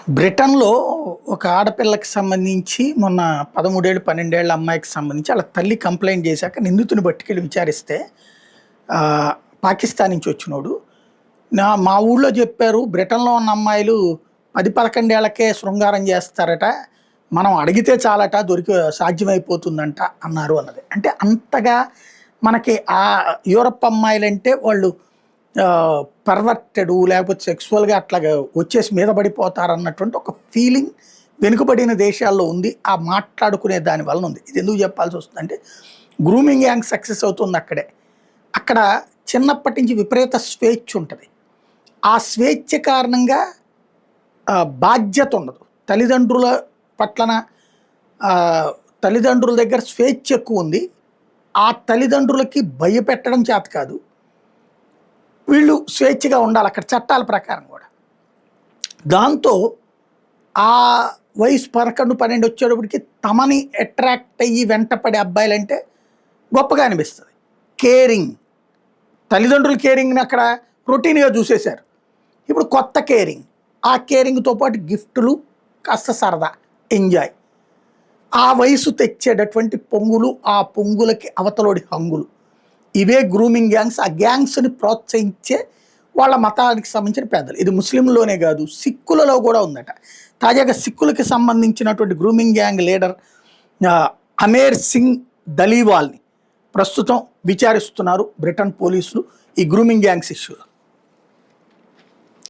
బ్రిటన్‌లో ఒక ఆడపిల్లకి సంబంధించి మొన్న 13 ఏళ్ళు, 12 ఏళ్ల అమ్మాయికి సంబంధించి ఆళ్ళ తల్లి కంప్లెయింట్ చేశాక నిందితుడిని పట్టుకెళ్ళి విచారిస్తే పాకిస్తాన్ నుంచి వచ్చినోడు, మా ఊళ్ళో చెప్పారు బ్రిటన్‌లో ఉన్న అమ్మాయిలు 10, 11 ఏళ్లకే శృంగారం చేస్తారట. మనం అడిగితే చాలట సాధ్యమైపోతుందంట అన్నారు అన్నది. అంటే అంతగా మనకి యూరప్ అమ్మాయిలంటే వాళ్ళు పర్వర్టెడు లేకపోతే సెక్సువల్‌గా అట్లాగా వచ్చేసి మీద పడిపోతారన్నటువంటి ఒక ఫీలింగ్ వెనుకబడిన దేశాల్లో ఉంది. ఆ మాట్లాడుకునే దాని వలన ఉంది. ఇది ఎందుకు చెప్పాల్సి వస్తుందంటే గ్రూమింగ్ యాంగ్ సక్సెస్ అవుతుంది అక్కడే. అక్కడ చిన్నప్పటి నుంచి విపరీత స్వేచ్ఛ ఉంటది. ఆ స్వేచ్ఛ కారణంగా బాధ్యత ఉండదు. తల్లిదండ్రుల పట్లన తల్లిదండ్రుల దగ్గర స్వేచ్ఛ ఎక్కువుంది. ఆ తల్లిదండ్రులకి భయపెట్టడం చేత కాదు. వీళ్ళు స్వేచ్ఛగా ఉండాలి అక్కడ చట్టాల ప్రకారం కూడా. దాంతో ఆ వయసు 11, 12 వచ్చేటప్పటికి తమని అట్రాక్ట్ అయ్యి వెంటపడే అబ్బాయిలంటే గొప్పగా అనిపిస్తుంది. కేరింగ్, తల్లిదండ్రుల కేరింగ్ని అక్కడ రొటీన్‌గా చూసేశారు. ఇప్పుడు కొత్త కేరింగ్, ఆ కేరింగ్‌తో పాటు గిఫ్టులు, కాస్త సరదా, ఎంజాయ్. ఆ వయసు తెచ్చేటటువంటి పొంగులు, ఆ పొంగులకి అవతలోడి హంగులు, ఇవే గ్రూమింగ్ గ్యాంగ్స్. ఆ గ్యాంగ్స్ని ప్రోత్సహించే వాళ్ళ మతానికి సంబంధించిన పెద్దలు. ఇది ముస్లింలోనే కాదు, సిక్కులలో కూడా ఉందట. తాజాగా సిక్కులకి సంబంధించినటువంటి grooming gang leader Amer Singh దలీవాల్ని ప్రస్తుతం విచారిస్తున్నారు బ్రిటన్ పోలీసులు ఈ గ్రూమింగ్ గ్యాంగ్స్ ఇష్యూలో.